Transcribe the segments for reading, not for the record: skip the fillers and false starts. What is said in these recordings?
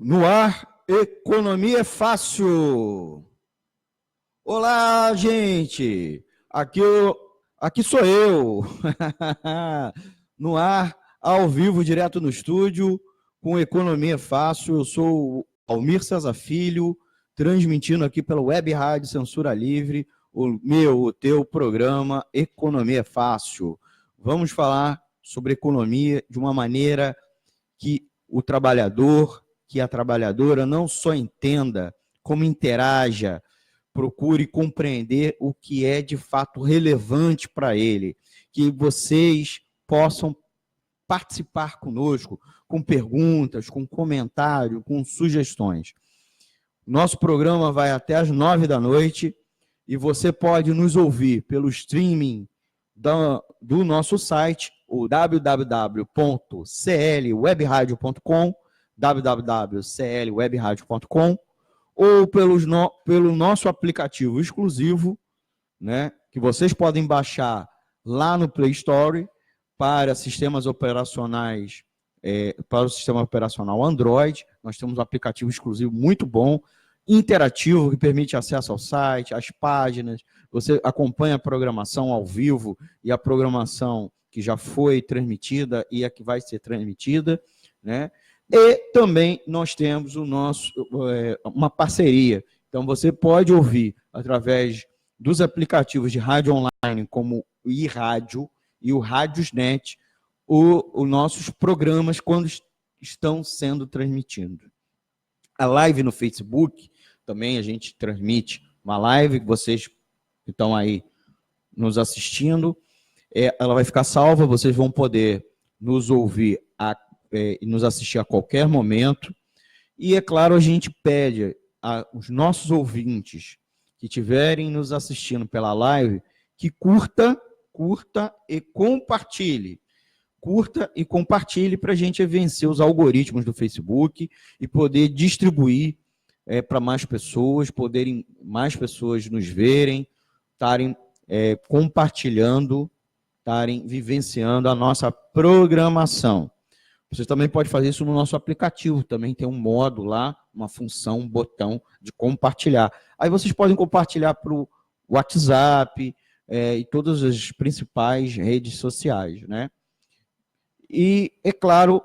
No ar, Economia é Fácil. Olá, gente. Aqui sou eu. No ar, ao vivo, direto no estúdio, com Economia é Fácil. Eu sou o Almir César Filho, transmitindo aqui pela Web Rádio Censura Livre, o teu programa Economia é Fácil. Vamos falar sobre economia de uma maneira que o trabalhador, que a trabalhadora não só entenda, como interaja, procure compreender o que é de fato relevante para ele, que vocês possam participar conosco, com perguntas, com comentário, com sugestões. Nosso programa vai até às 9 da noite e você pode nos ouvir pelo streaming do nosso site, o www.clwebradio.com, www.clwebradio.com, ou pelo nosso aplicativo exclusivo, né, que vocês podem baixar lá no Play Store para sistemas operacionais, para o sistema operacional Android. Nós temos um aplicativo exclusivo muito bom, interativo, que permite acesso ao site, às páginas. Você acompanha a programação ao vivo e a programação que já foi transmitida e a que vai ser transmitida, né? E também nós temos uma parceria. Então, você pode ouvir através dos aplicativos de rádio online, como o iRádio e o Radiosnet, os nossos programas quando estão sendo transmitidos. A live no Facebook, também a gente transmite uma live que vocês que estão aí nos assistindo. Ela vai ficar salva, vocês vão poder nos ouvir e nos assistir a qualquer momento. E, é claro, a gente pede aos nossos ouvintes que estiverem nos assistindo pela live que curta e compartilhe. Curta e compartilhe para a gente vencer os algoritmos do Facebook e poder distribuir para mais pessoas, poderem mais pessoas nos verem, estarem compartilhando, estarem vivenciando a nossa programação. Você também pode fazer isso no nosso aplicativo, também tem um modo lá, uma função, um botão de compartilhar. Aí vocês podem compartilhar para o WhatsApp e todas as principais redes sociais, né? E, é claro,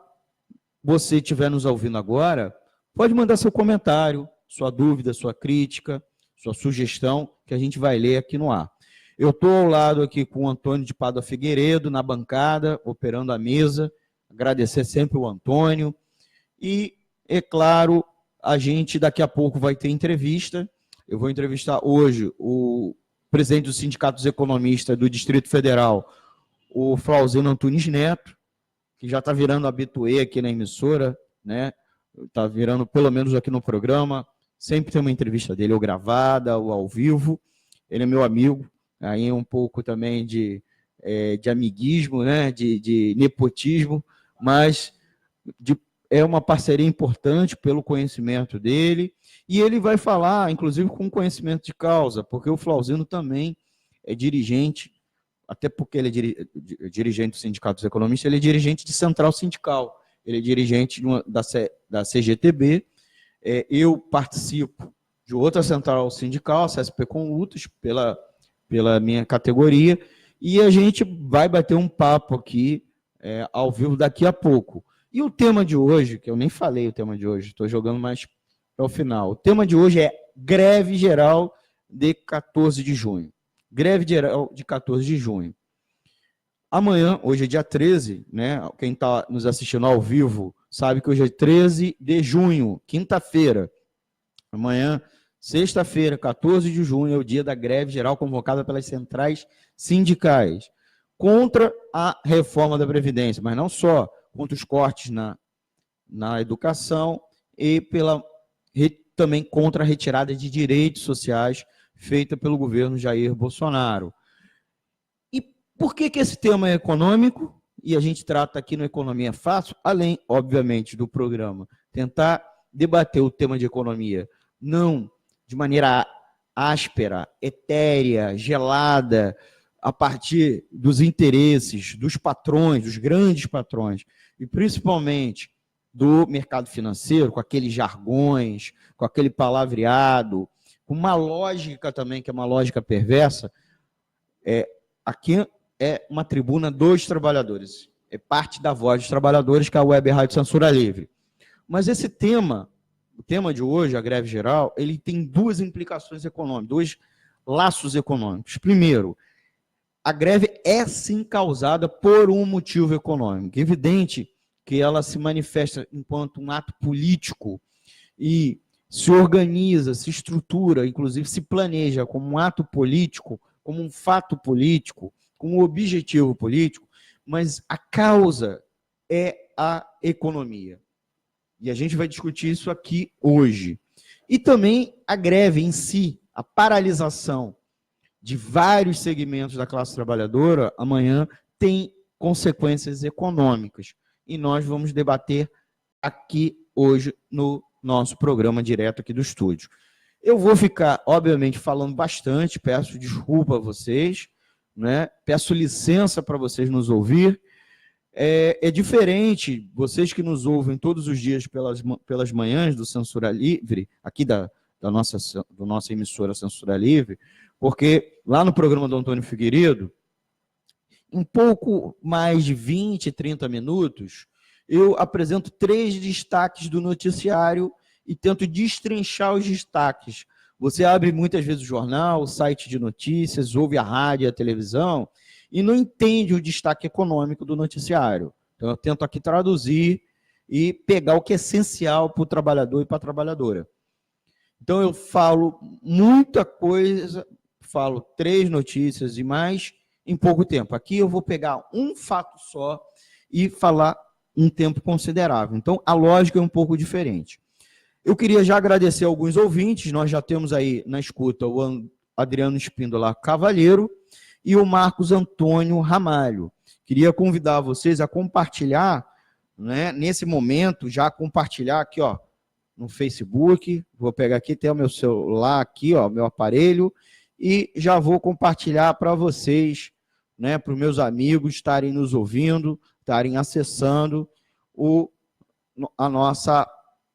você estiver nos ouvindo agora, pode mandar seu comentário, sua dúvida, sua crítica, sua sugestão, que a gente vai ler aqui no ar. Eu estou ao lado aqui com o Antônio de Pádua Figueiredo, na bancada, operando a mesa. Agradecer sempre o Antônio. E, é claro, a gente daqui a pouco vai ter entrevista. Eu vou entrevistar hoje o presidente do Sindicato dos Economistas do Distrito Federal, o Flauzino Antunes Neto, que já está virando habituê aqui na emissora, né? Está virando, pelo menos aqui no programa, sempre tem uma entrevista dele, ou gravada, ou ao vivo. Ele é meu amigo, aí um pouco também de amiguismo, né? de nepotismo, mas é uma parceria importante pelo conhecimento dele, e ele vai falar, inclusive, com conhecimento de causa, porque o Flauzino também é dirigente, até porque ele é dirigente do Sindicato dos Economistas, ele é dirigente de central sindical, ele é dirigente da CGTB, eu participo de outra central sindical, a CSP com Lutas, pela minha categoria, e a gente vai bater um papo aqui, ao vivo, daqui a pouco. E o tema de hoje, que eu nem falei o tema de hoje, estou jogando mais para o final, o tema de hoje é greve geral de 14 de junho. Greve geral de 14 de junho. Amanhã, hoje é dia 13, né? Quem está nos assistindo ao vivo sabe que hoje é 13 de junho, quinta-feira. Amanhã, sexta-feira, 14 de junho, é o dia da greve geral convocada pelas centrais sindicais contra a reforma da Previdência, mas não só, contra os cortes na educação e também contra a retirada de direitos sociais feita pelo governo Jair Bolsonaro. E por que esse tema é econômico? E a gente trata aqui no Economia Fácil, além, obviamente, do programa, tentar debater o tema de economia, não de maneira áspera, etérea, gelada, a partir dos interesses dos patrões, dos grandes patrões, e principalmente do mercado financeiro, com aqueles jargões, com aquele palavreado, com uma lógica também, que é uma lógica perversa, aqui é uma tribuna dos trabalhadores, é parte da voz dos trabalhadores, que é a Web Rádio Censura Livre. Mas esse tema, o tema de hoje, a greve geral, ele tem duas implicações econômicas, dois laços econômicos. Primeiro, a greve é sim causada por um motivo econômico. É evidente que ela se manifesta enquanto um ato político e se organiza, se estrutura, inclusive se planeja como um ato político, como um fato político, com um objetivo político, mas a causa é a economia. E a gente vai discutir isso aqui hoje. E também a greve em si, a paralisação de vários segmentos da classe trabalhadora, amanhã tem consequências econômicas. E nós vamos debater aqui hoje no nosso programa direto aqui do estúdio. Eu vou ficar, obviamente, falando bastante, peço desculpa a vocês, né? Peço licença para vocês nos ouvir. É diferente, vocês que nos ouvem todos os dias pelas manhãs do Censura Livre, aqui da nossa emissora Censura Livre, porque lá no programa do Antônio Figueiredo, em pouco mais de 20, 30 minutos, eu apresento 3 destaques do noticiário e tento destrinchar os destaques. Você abre muitas vezes o jornal, o site de notícias, ouve a rádio, a televisão, e não entende o destaque econômico do noticiário. Então, eu tento aqui traduzir e pegar o que é essencial para o trabalhador e para a trabalhadora. Então, eu falo muita coisa, falo 3 notícias e mais em pouco tempo. Aqui eu vou pegar um fato só e falar um tempo considerável. Então, a lógica é um pouco diferente. Eu queria já agradecer a alguns ouvintes, nós já temos aí na escuta o Adriano Espíndola Cavalheiro e o Marcos Antônio Ramalho. Queria convidar vocês a compartilhar, né, nesse momento, já compartilhar aqui, ó, no Facebook, vou pegar aqui, tem o meu celular aqui, ó, meu aparelho, e já vou compartilhar para vocês, né, para os meus amigos estarem nos ouvindo, estarem acessando a nossa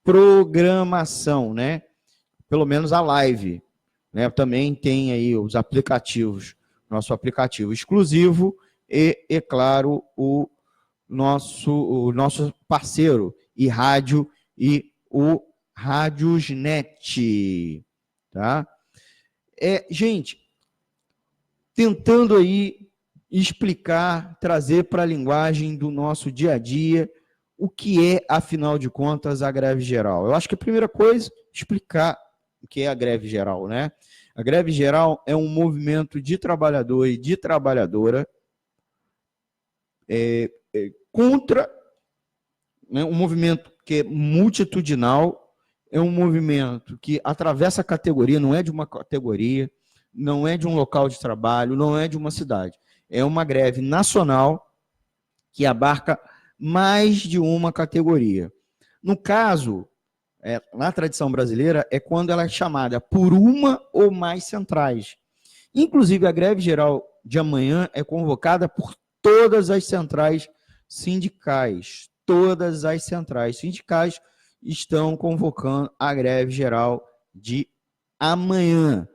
programação, né? Pelo menos a live, né? Também tem aí os aplicativos, nosso aplicativo exclusivo e claro, o nosso parceiro e rádio e o Radiosnet, tá? Gente, tentando aí explicar, trazer para a linguagem do nosso dia a dia o que é, afinal de contas, a greve geral. Eu acho que a primeira coisa, explicar o que é a greve geral, né? A greve geral é um movimento de trabalhador e de trabalhadora contra, né, um movimento que é multitudinal, é um movimento que atravessa a categoria, não é de uma categoria, não é de um local de trabalho, não é de uma cidade. É uma greve nacional que abarca mais de uma categoria. No caso, na tradição brasileira, é quando ela é chamada por uma ou mais centrais. Inclusive, a greve geral de amanhã é convocada por todas as centrais sindicais. Todas as centrais sindicais estão convocando a greve geral de amanhã.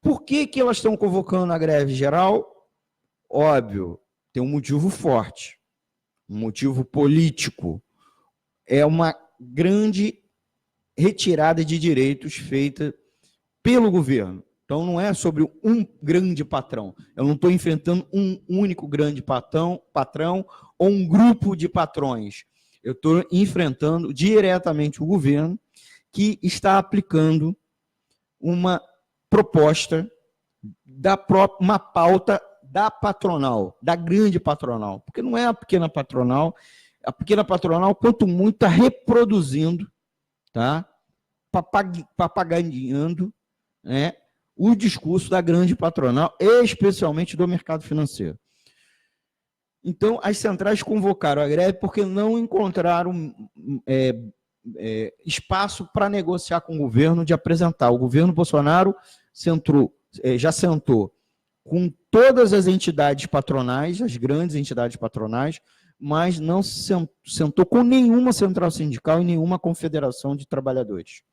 Por que elas estão convocando a greve geral? Óbvio, tem um motivo forte, um motivo político. É uma grande retirada de direitos feita pelo governo. Então, não é sobre um grande patrão. Eu não estou enfrentando um único grande patrão ou um grupo de patrões. Eu estou enfrentando diretamente o governo que está aplicando uma proposta, uma pauta da patronal, da grande patronal. Porque não é a pequena patronal. A pequena patronal, quanto muito, está reproduzindo, tá? Papagaiando, né, o discurso da grande patronal, especialmente do mercado financeiro. Então, as centrais convocaram a greve porque não encontraram espaço para negociar com o governo, de apresentar. O governo Bolsonaro já sentou com todas as entidades patronais, as grandes entidades patronais, mas não se sentou com nenhuma central sindical e nenhuma confederação de trabalhadores.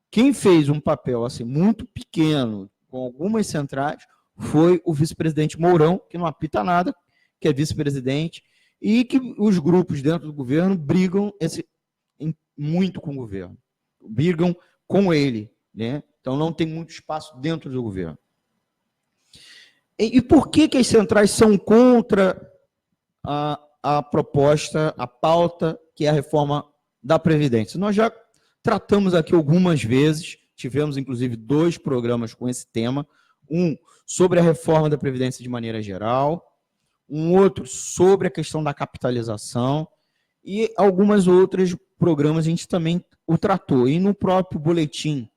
Quem fez um papel assim muito pequeno com algumas centrais foi o vice-presidente Mourão, que não apita nada, que é vice-presidente, e que os grupos dentro do governo brigam muito com o governo, brigam com ele, né? Então não tem muito espaço dentro do governo. E por que as centrais são contra a proposta, a pauta, que é a reforma da Previdência? Nós já tratamos aqui algumas vezes, tivemos inclusive 2 programas com esse tema, um sobre a reforma da Previdência de maneira geral, um outro sobre a questão da capitalização, e algumas outras programas a gente também o tratou. E no próprio boletim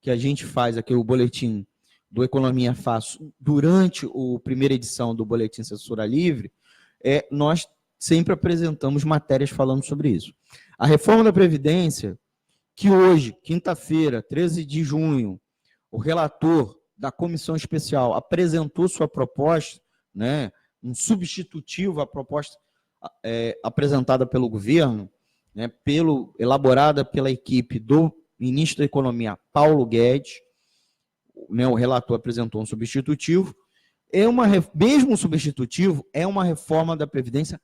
que a gente faz aqui, o boletim do Economia Fácil, durante a primeira edição do Boletim Censura Livre, nós sempre apresentamos matérias falando sobre isso. A reforma da Previdência, que hoje, quinta-feira, 13 de junho, o relator da comissão especial apresentou sua proposta, né, um substitutivo à proposta apresentada pelo governo, né, elaborada pela equipe do ministro da Economia, Paulo Guedes, né, o relator apresentou um substitutivo, mesmo substitutivo, é uma reforma da Previdência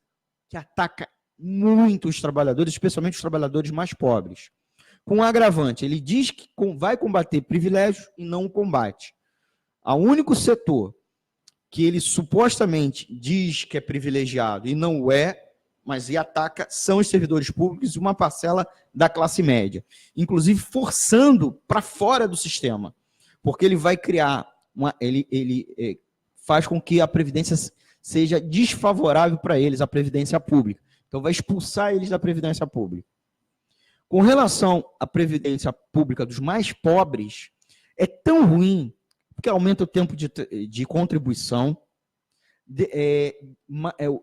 que ataca muito os trabalhadores, especialmente os trabalhadores mais pobres. Com um agravante, ele diz que vai combater privilégios e não combate. O único setor que ele supostamente diz que é privilegiado e não o é, mas ataca, são os servidores públicos e uma parcela da classe média, inclusive forçando para fora do sistema, porque ele vai criar, ele faz com que a Previdência seja desfavorável para eles, a Previdência Pública. Então vai expulsar eles da Previdência Pública. Com relação à Previdência Pública dos mais pobres, é tão ruim, porque aumenta o tempo de contribuição,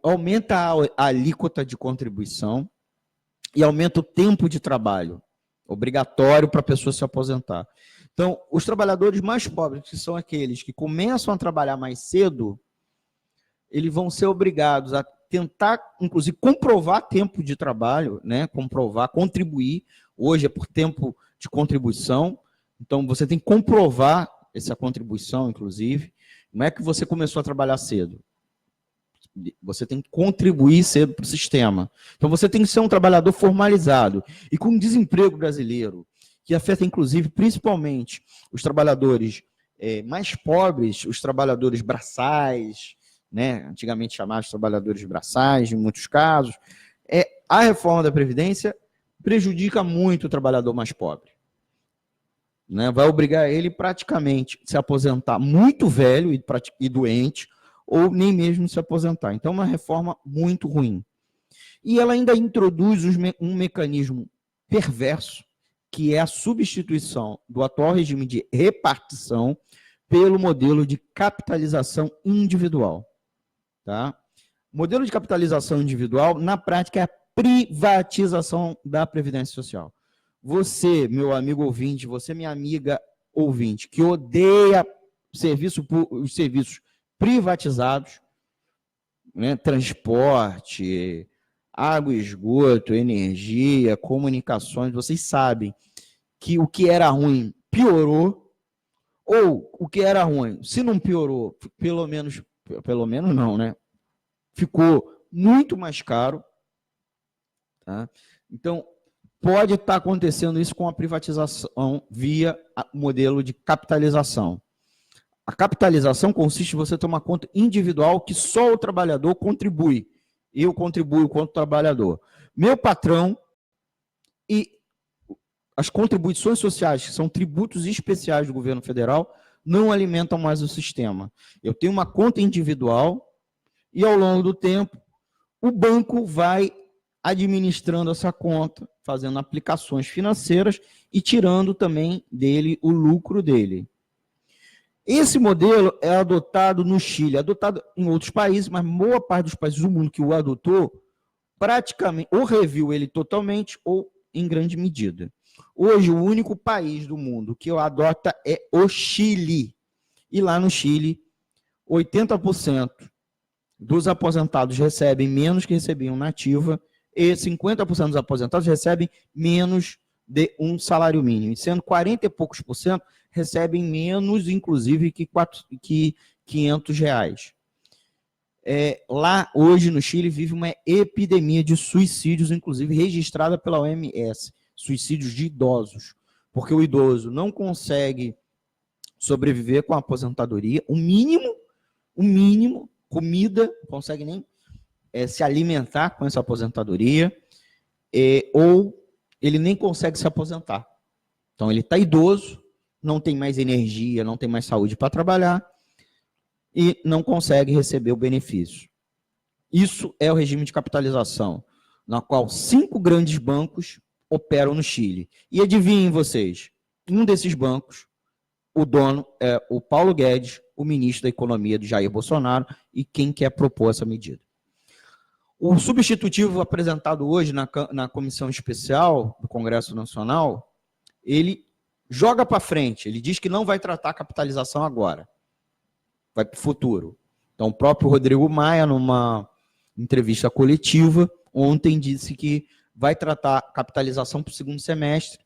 aumenta a alíquota de contribuição e aumenta o tempo de trabalho, obrigatório para a pessoa se aposentar. Então, os trabalhadores mais pobres, que são aqueles que começam a trabalhar mais cedo, eles vão ser obrigados a tentar, inclusive, comprovar tempo de trabalho, né? Contribuir. Hoje é por tempo de contribuição, então você tem que comprovar essa contribuição, inclusive. Não é que você começou a trabalhar cedo. Você tem que contribuir cedo para o sistema. Então você tem que ser um trabalhador formalizado. E com o desemprego brasileiro, que afeta, inclusive, principalmente os trabalhadores mais pobres, os trabalhadores braçais, né, antigamente chamados trabalhadores braçais, em muitos casos, a reforma da Previdência prejudica muito o trabalhador mais pobre. Né, vai obrigar ele praticamente a se aposentar muito velho e doente, ou nem mesmo se aposentar. Então, é uma reforma muito ruim. E ela ainda introduz um mecanismo perverso, que é a substituição do atual regime de repartição pelo modelo de capitalização individual. Tá? O modelo de capitalização individual, na prática, é a privatização da Previdência Social. Você, meu amigo ouvinte, você, minha amiga ouvinte, que odeia os serviços privatizados, né, transporte, água e esgoto, energia, comunicações, vocês sabem que o que era ruim piorou, ou o que era ruim, se não piorou, pelo menos não, né? Ficou muito mais caro. Tá? Então, pode estar acontecendo isso com a privatização via modelo de capitalização. A capitalização consiste em você ter uma conta individual que só o trabalhador contribui. Eu contribuo quanto trabalhador. Meu patrão e as contribuições sociais, que são tributos especiais do governo federal, não alimentam mais o sistema. Eu tenho uma conta individual e, ao longo do tempo, o banco vai administrando essa conta, fazendo aplicações financeiras e tirando também dele o lucro dele. Esse modelo é adotado no Chile, adotado em outros países, mas boa parte dos países do mundo que o adotou, praticamente, ou reviu ele totalmente, ou em grande medida. Hoje, o único país do mundo que o adota é o Chile. E lá no Chile, 80% dos aposentados recebem menos que recebiam na ativa e 50% dos aposentados recebem menos de um salário mínimo, sendo 40 e poucos por cento recebem menos, inclusive, que R$500. Lá, hoje, no Chile, vive uma epidemia de suicídios, inclusive registrada pela OMS, suicídios de idosos, porque o idoso não consegue sobreviver com a aposentadoria, o mínimo, comida, não consegue nem se alimentar com essa aposentadoria, ou ele nem consegue se aposentar. Então, ele está idoso, não tem mais energia, não tem mais saúde para trabalhar, e não consegue receber o benefício. Isso é o regime de capitalização, na qual 5 grandes bancos operam no Chile. E adivinhem vocês, um desses bancos, o dono é o Paulo Guedes, o ministro da Economia do Jair Bolsonaro, e quem quer propor essa medida. O substitutivo apresentado hoje na comissão especial do Congresso Nacional, ele joga para frente, ele diz que não vai tratar a capitalização agora, vai para o futuro. Então, o próprio Rodrigo Maia, numa entrevista coletiva, ontem disse que vai tratar a capitalização para o segundo semestre.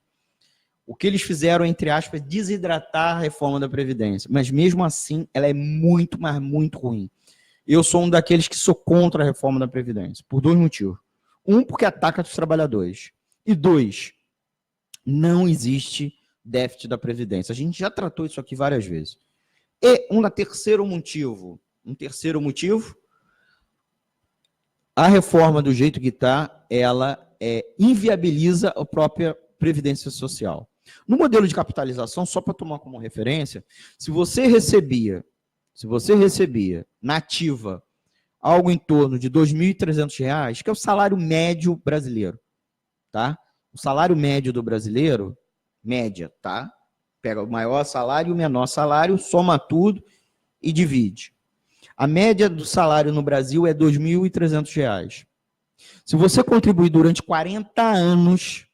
O que eles fizeram, entre aspas, é desidratar a reforma da Previdência. Mas, mesmo assim, ela é muito, mas muito ruim. Eu sou um daqueles que sou contra a reforma da Previdência, por 2 motivos. Um, porque ataca os trabalhadores. E 2, não existe déficit da Previdência. A gente já tratou isso aqui várias vezes. E um terceiro motivo, a reforma do jeito que está, ela inviabiliza a própria Previdência Social. No modelo de capitalização, só para tomar como referência, se você recebia na ativa algo em torno de R$ 2.300, que é o salário médio brasileiro, tá? O salário médio do brasileiro, média, tá? Pega o maior salário e o menor salário, soma tudo e divide. A média do salário no Brasil é R$ 2.300. Se você contribuir durante 40 anos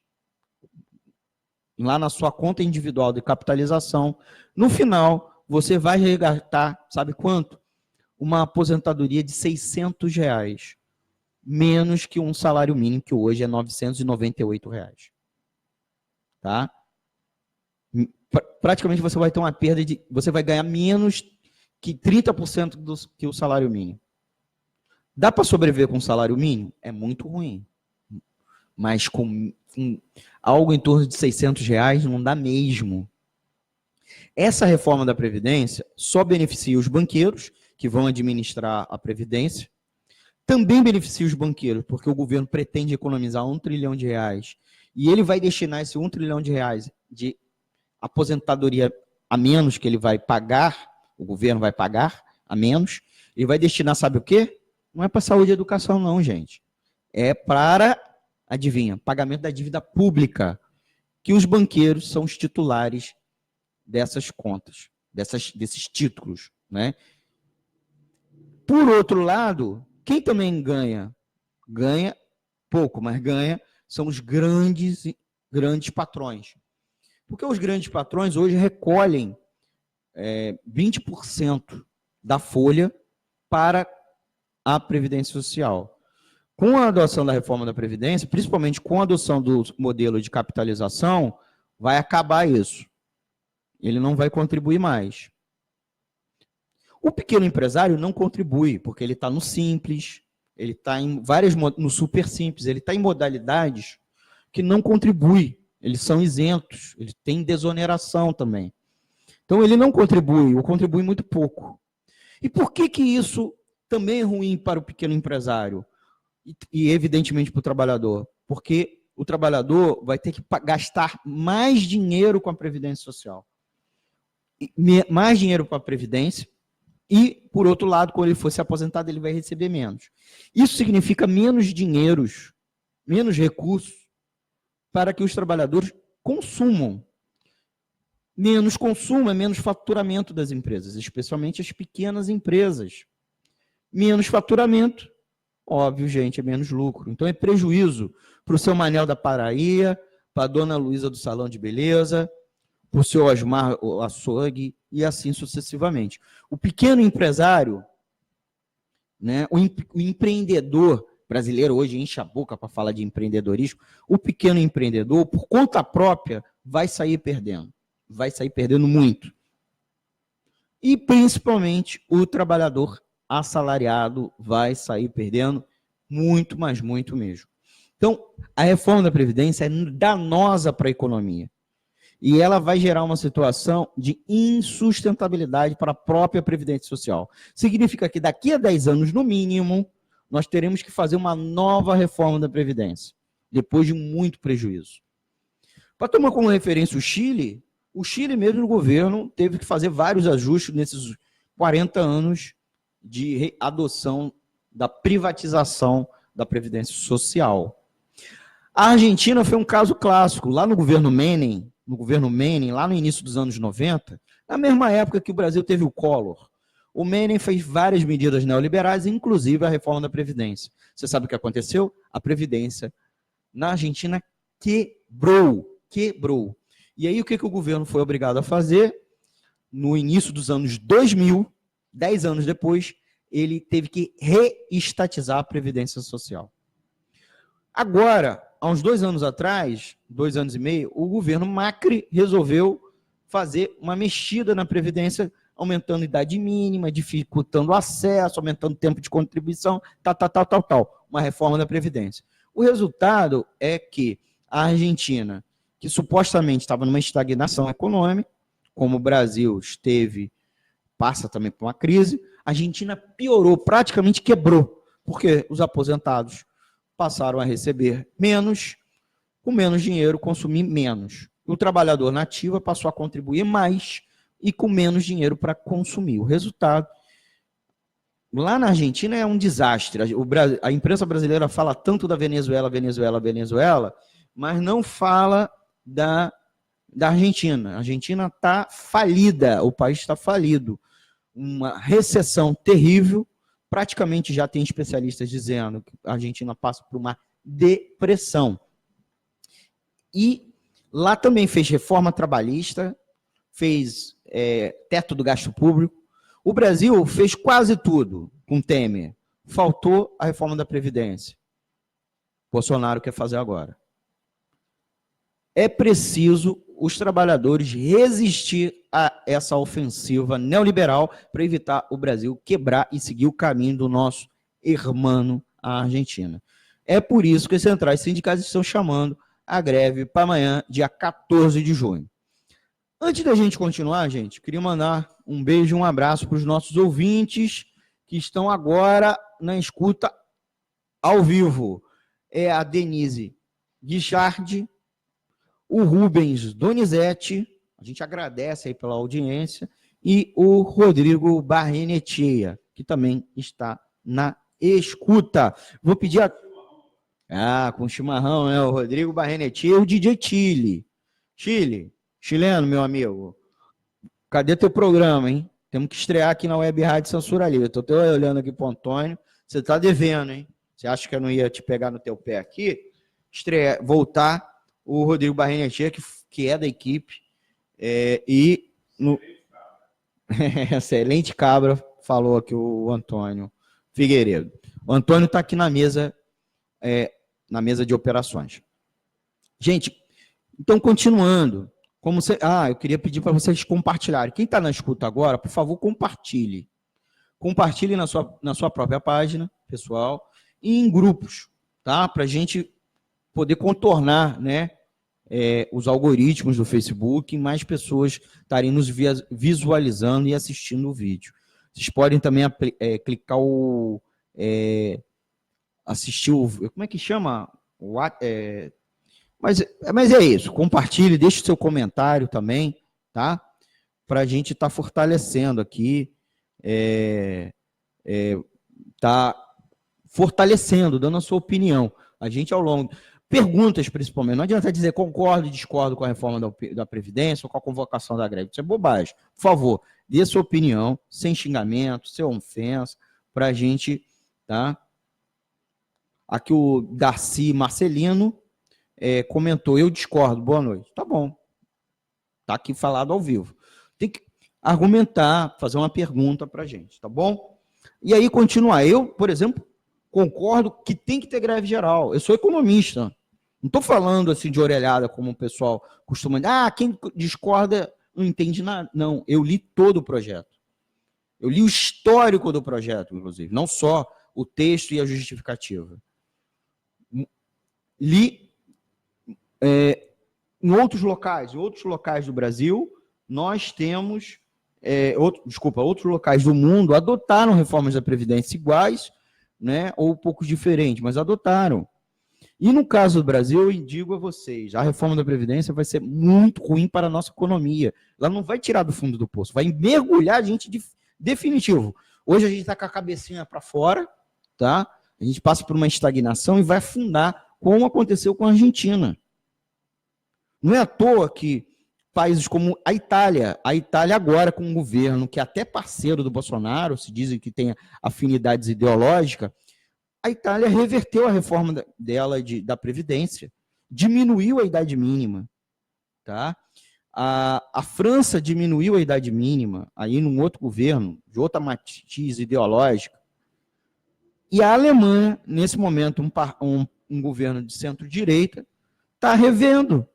lá na sua conta individual de capitalização, no final você vai resgatar, sabe quanto? Uma aposentadoria de R$ 600, menos que um salário mínimo, que hoje é R$ 998. Tá? Praticamente você vai ter uma perda de... Você vai ganhar menos que 30% que o salário mínimo. Dá para sobreviver com o salário mínimo? É muito ruim. Mas com algo em torno de R$ 600 não dá mesmo. Essa reforma da Previdência só beneficia os banqueiros, que vão administrar a Previdência. Também beneficia os banqueiros, porque o governo pretende economizar R$ 1 trilhão, e ele vai destinar esse R$ 1 trilhão de aposentadoria a menos que ele vai pagar, o governo vai pagar a menos, ele vai destinar, sabe o quê? Não é para saúde e educação não, gente. É para, adivinha, pagamento da dívida pública, que os banqueiros são os titulares dessas contas, desses títulos, né? Por outro lado, quem também ganha pouco, mas ganha, são os grandes patrões. Porque os grandes patrões hoje recolhem 20% da folha para a Previdência Social. Com a adoção da reforma da Previdência, principalmente com a adoção do modelo de capitalização, vai acabar isso. Ele não vai contribuir mais. O pequeno empresário não contribui, porque ele está no simples, ele está no super simples, ele está em modalidades que não contribuem, eles são isentos, eles têm desoneração também. Então, ele não contribui, ou contribui muito pouco. E por que isso também é ruim para o pequeno empresário? E evidentemente, para o trabalhador? Porque o trabalhador vai ter que gastar mais dinheiro com a Previdência Social. Mais dinheiro para a Previdência, e, por outro lado, quando ele for se aposentado, ele vai receber menos. Isso significa menos dinheiros, menos recursos para que os trabalhadores consumam. Menos consumo é menos faturamento das empresas, especialmente as pequenas empresas. Menos faturamento, óbvio, gente, é menos lucro. Então, é prejuízo para o seu Manel da Paraíba, para a dona Luísa do Salão de Beleza, para o seu Osmar Açougue, e assim sucessivamente. O pequeno empresário, né? O empreendedor brasileiro hoje enche a boca para falar de empreendedorismo. O pequeno empreendedor, por conta própria, vai sair perdendo. Vai sair perdendo muito. E, principalmente, o trabalhador assalariado vai sair perdendo muito, mas muito mesmo. Então, a reforma da Previdência é danosa para a economia. E ela vai gerar uma situação de insustentabilidade para a própria Previdência Social. Significa que daqui a 10 anos, no mínimo, nós teremos que fazer uma nova reforma da Previdência, depois de muito prejuízo. Para tomar como referência o Chile mesmo, o governo teve que fazer vários ajustes nesses 40 anos de adoção da privatização da Previdência Social. A Argentina foi um caso clássico. Lá no governo Menem, lá no início dos anos 90, na mesma época que o Brasil teve o Collor, o Menem fez várias medidas neoliberais, inclusive a reforma da Previdência. Você sabe o que aconteceu? A Previdência na Argentina quebrou. E aí o que o governo foi obrigado a fazer? No início dos anos 2000, 10 anos depois, ele teve que reestatizar a Previdência Social. Agora, há uns 2 anos atrás, 2 anos e meio, o governo Macri resolveu fazer uma mexida na Previdência, aumentando a idade mínima, dificultando o acesso, aumentando o tempo de contribuição, tal. Uma reforma da Previdência. O resultado é que a Argentina, que supostamente estava numa estagnação econômica, como o Brasil passa também por uma crise, a Argentina piorou, praticamente quebrou, porque os aposentados passaram a receber menos, com menos dinheiro, consumir menos. O trabalhador nativo passou a contribuir mais e com menos dinheiro para consumir. O resultado, lá na Argentina, é um desastre. A imprensa brasileira fala tanto da Venezuela, mas não fala da Argentina. A Argentina está falida, o país está falido. Uma recessão terrível. Praticamente já tem especialistas dizendo que a Argentina passa por uma depressão. E lá também fez reforma trabalhista, fez teto do gasto público. O Brasil fez quase tudo com Temer. Faltou a reforma da Previdência. Bolsonaro quer fazer agora. É preciso os trabalhadores resistir a essa ofensiva neoliberal para evitar o Brasil quebrar e seguir o caminho do nosso irmão, a Argentina. É por isso que as centrais sindicais estão chamando a greve para amanhã, dia 14 de junho. Antes da gente continuar, gente, queria mandar um beijo e um abraço para os nossos ouvintes que estão agora na escuta ao vivo. É a Denise Guichardi, o Rubens Donizete, a gente agradece aí pela audiência, e o Rodrigo Barrenetia, que também está na escuta. Vou pedir com chimarrão, né? O Rodrigo Barrenetia e o DJ chileno, meu amigo. Cadê teu programa, hein? Temos que estrear aqui na Web Rádio Censura Livre. Estou olhando aqui para o Antônio. Você está devendo, hein? Você acha que eu não ia te pegar no teu pé aqui? Voltar o Rodrigo Barrenetia, que é da equipe, excelente cabra, falou aqui o Antônio Figueiredo. O Antônio está aqui na mesa de operações. Gente, então, continuando, eu queria pedir para vocês compartilharem. Quem está na escuta agora, por favor, compartilhe. Compartilhe na sua própria página, pessoal, e em grupos, tá? Para a gente poder contornar, né, os algoritmos do Facebook e mais pessoas estarem nos visualizando e assistindo o vídeo. Vocês podem também clicar assistir o... Como é que chama? Mas é isso. Compartilhe, deixe seu comentário também, tá? Para a gente estar fortalecendo aqui, fortalecendo, dando a sua opinião. A gente ao longo... Perguntas, principalmente. Não adianta dizer concordo e discordo com a reforma da Previdência ou com a convocação da greve. Isso é bobagem. Por favor, dê sua opinião, sem xingamento, sem ofensa, para a gente, tá? Aqui o Darcy Marcelino comentou, eu discordo, boa noite. Tá bom. Tá aqui falado ao vivo. Tem que argumentar, fazer uma pergunta para a gente, tá bom? E aí continuar. Eu, por exemplo, concordo que tem que ter greve geral. Eu sou economista. Não estou falando assim de orelhada, como o pessoal costuma dizer. Quem discorda não entende nada. Não, eu li todo o projeto. Eu li o histórico do projeto, inclusive. Não só o texto e a justificativa. Li em outros locais do Brasil, nós temos... outros locais do mundo adotaram reformas da Previdência iguais, né, ou um pouco diferentes, mas adotaram. E no caso do Brasil, eu digo a vocês, a reforma da Previdência vai ser muito ruim para a nossa economia. Ela não vai tirar do fundo do poço, vai mergulhar a gente definitivo. Hoje a gente está com a cabecinha para fora, tá? A gente passa por uma estagnação e vai afundar, como aconteceu com a Argentina. Não é à toa que países como a Itália agora com um governo que é até parceiro do Bolsonaro, se dizem que tem afinidades ideológicas, a Itália reverteu a reforma dela da Previdência, diminuiu a idade mínima. Tá? A França diminuiu a idade mínima, aí num outro governo, de outra matiz ideológica. E a Alemanha, nesse momento, um governo de centro-direita, está revendo,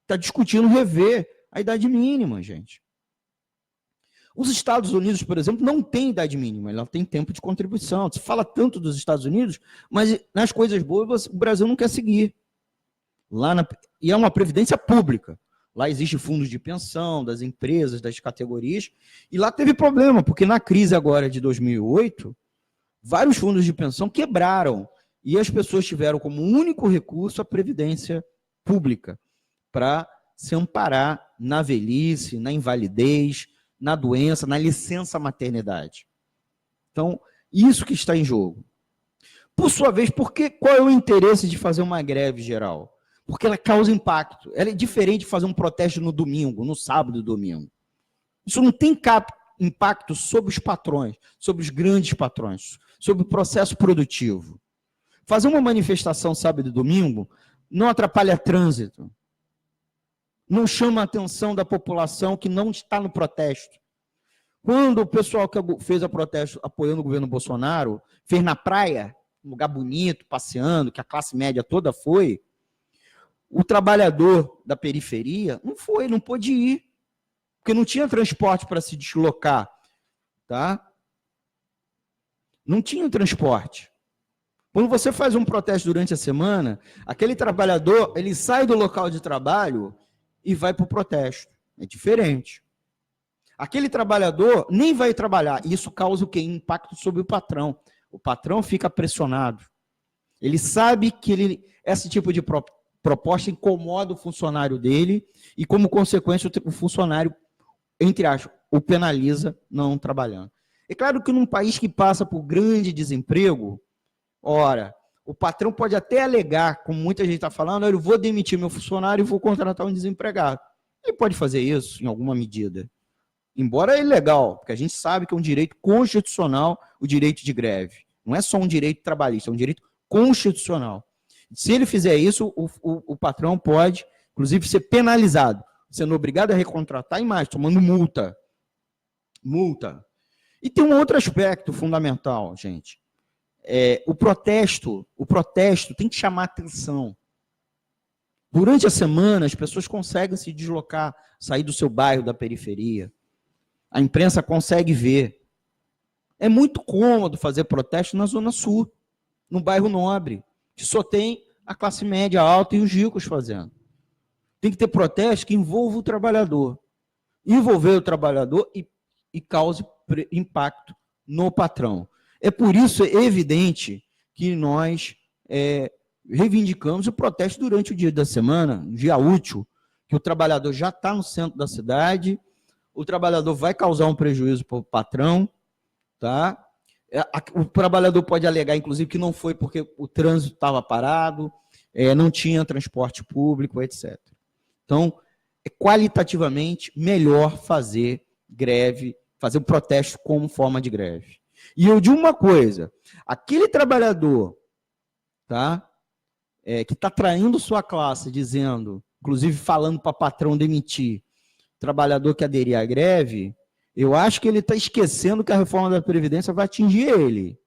está discutindo rever a idade mínima, gente. Os Estados Unidos, por exemplo, não tem idade mínima, ela tem tempo de contribuição. Se fala tanto dos Estados Unidos, mas nas coisas boas o Brasil não quer seguir. E é uma previdência pública. Lá existe fundos de pensão das empresas, das categorias, e lá teve problema, porque na crise agora de 2008, vários fundos de pensão quebraram, e as pessoas tiveram como único recurso a previdência pública, para se amparar na velhice, na invalidez, na doença, na licença maternidade. Então, isso que está em jogo. Por sua vez, qual é o interesse de fazer uma greve geral? Porque ela causa impacto. Ela é diferente de fazer um protesto no domingo, no sábado e domingo. Isso não tem impacto sobre os patrões, sobre os grandes patrões, sobre o processo produtivo. Fazer uma manifestação sábado e domingo não atrapalha trânsito, não chama a atenção da população que não está no protesto. Quando o pessoal que fez a protesto apoiando o governo Bolsonaro, fez na praia, um lugar bonito, passeando, que a classe média toda foi, o trabalhador da periferia não foi, não pôde ir, porque não tinha transporte para se deslocar, tá? Não tinha transporte. Quando você faz um protesto durante a semana, aquele trabalhador, ele sai do local de trabalho e vai para o protesto. É diferente. Aquele trabalhador nem vai trabalhar. Isso causa o quê? Impacto sobre o patrão. O patrão fica pressionado. Ele sabe que esse tipo de proposta incomoda o funcionário dele e, como consequência, o funcionário, entre aspas, o penaliza não trabalhando. É claro que num país que passa por grande desemprego, ora, o patrão pode até alegar, como muita gente está falando, eu vou demitir meu funcionário e vou contratar um desempregado. Ele pode fazer isso em alguma medida. Embora é ilegal, porque a gente sabe que é um direito constitucional o direito de greve. Não é só um direito trabalhista, é um direito constitucional. Se ele fizer isso, o patrão pode, inclusive, ser penalizado, sendo obrigado a recontratar e mais, tomando multa. Multa. E tem um outro aspecto fundamental, gente. O protesto tem que chamar atenção. Durante a semana, as pessoas conseguem se deslocar, sair do seu bairro, da periferia. A imprensa consegue ver. É muito cômodo fazer protesto na Zona Sul, no bairro nobre, que só tem a classe média alta e os ricos fazendo. Tem que ter protesto que envolva o trabalhador. Envolver o trabalhador e cause impacto no patrão. É por isso evidente que nós reivindicamos o protesto durante o dia da semana, um dia útil, que o trabalhador já está no centro da cidade, o trabalhador vai causar um prejuízo para o patrão, tá? O trabalhador pode alegar, inclusive, que não foi porque o trânsito estava parado, não tinha transporte público, etc. Então, é qualitativamente melhor fazer greve, fazer o protesto como forma de greve. E eu digo uma coisa, aquele trabalhador, tá, que está traindo sua classe, dizendo, inclusive falando para o patrão demitir, trabalhador que aderir à greve, Eu acho que ele está esquecendo que a reforma da Previdência vai atingir ele.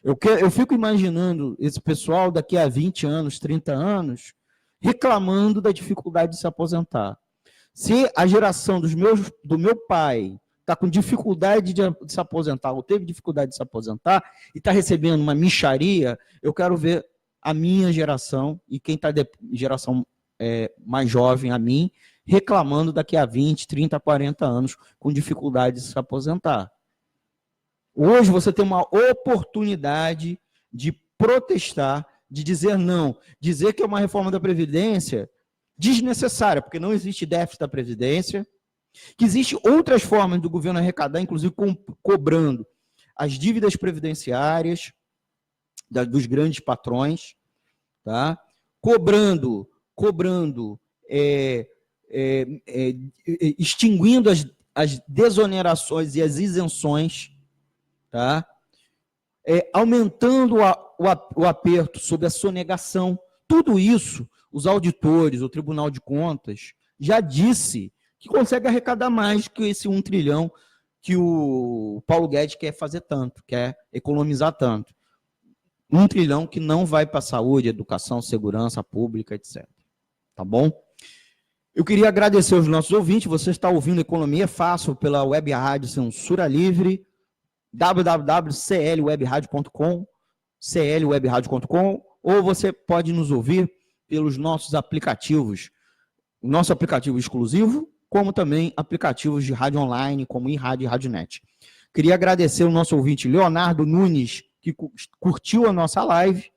Eu fico imaginando esse pessoal daqui a 20 anos, 30 anos, reclamando da dificuldade de se aposentar. Se a geração do meu pai está com dificuldade de se aposentar, ou teve dificuldade de se aposentar, e está recebendo uma mixaria, eu quero ver a minha geração, e quem está de geração mais jovem a mim, reclamando daqui a 20, 30, 40 anos, com dificuldade de se aposentar. Hoje você tem uma oportunidade de protestar, de dizer não, dizer que é uma reforma da Previdência desnecessária, porque não existe déficit da Previdência, que existem outras formas do governo arrecadar, inclusive cobrando as dívidas previdenciárias dos grandes patrões, tá? Cobrando, extinguindo as desonerações e as isenções, tá? Aumentando o aperto sobre a sonegação. Tudo isso, os auditores, o Tribunal de Contas, já disse que consegue arrecadar mais que esse 1 trilhão que o Paulo Guedes quer fazer tanto, quer economizar tanto. 1 trilhão que não vai para saúde, educação, segurança pública, etc. Tá bom? Eu queria agradecer aos nossos ouvintes. Você está ouvindo Economia Fácil pela Web Rádio Censura Livre, www.clwebradio.com, clwebradio.com, ou você pode nos ouvir pelos nossos aplicativos, o nosso aplicativo exclusivo, como também aplicativos de rádio online, como iRádio e RádioNet. Queria agradecer o nosso ouvinte Leonardo Nunes, que curtiu a nossa live.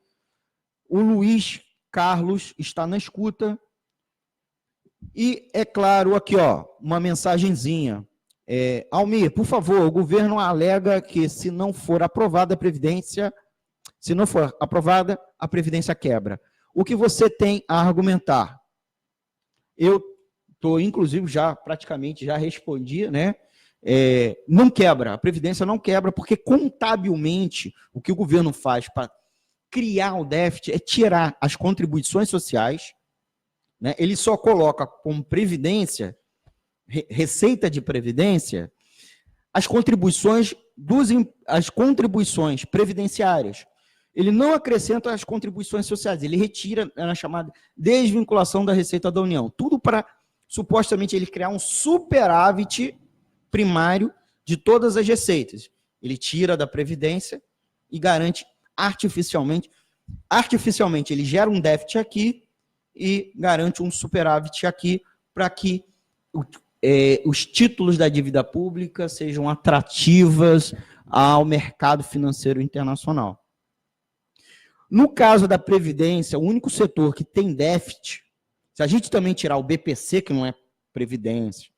O Luiz Carlos está na escuta. E, é claro, aqui, ó, uma mensagenzinha. Almir, por favor, o governo alega que se não for aprovada a Previdência, a Previdência quebra. O que você tem a argumentar? Eu estou, inclusive, praticamente já respondi, né? Não quebra, a Previdência não quebra, porque contabilmente o que o governo faz para criar o déficit é tirar as contribuições sociais, né? Ele só coloca como previdência, receita de previdência, as contribuições previdenciárias. Ele não acrescenta as contribuições sociais, ele retira a chamada desvinculação da receita da União. Tudo para, supostamente, ele criar um superávit primário de todas as receitas. Ele tira da Previdência e garante artificialmente, ele gera um déficit aqui e garante um superávit aqui para que os títulos da dívida pública sejam atrativas ao mercado financeiro internacional. No caso da Previdência, o único setor que tem déficit, se a gente também tirar o BPC, que não é Previdência,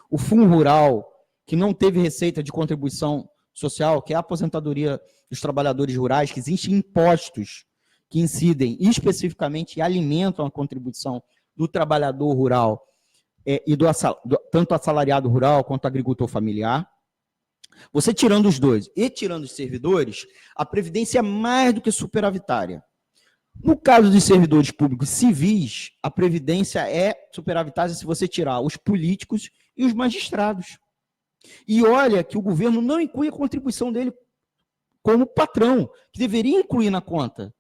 o Fundo Rural, que não teve receita de contribuição social, que é a aposentadoria dos trabalhadores rurais, que existem impostos que incidem especificamente e alimentam a contribuição do trabalhador rural e tanto assalariado rural quanto agricultor familiar. Você tirando os dois e tirando os servidores, a Previdência é mais do que superavitária. No caso dos servidores públicos civis, a Previdência é superavitária se você tirar os políticos e os magistrados. E olha que o governo não inclui a contribuição dele como patrão, que deveria incluir na conta.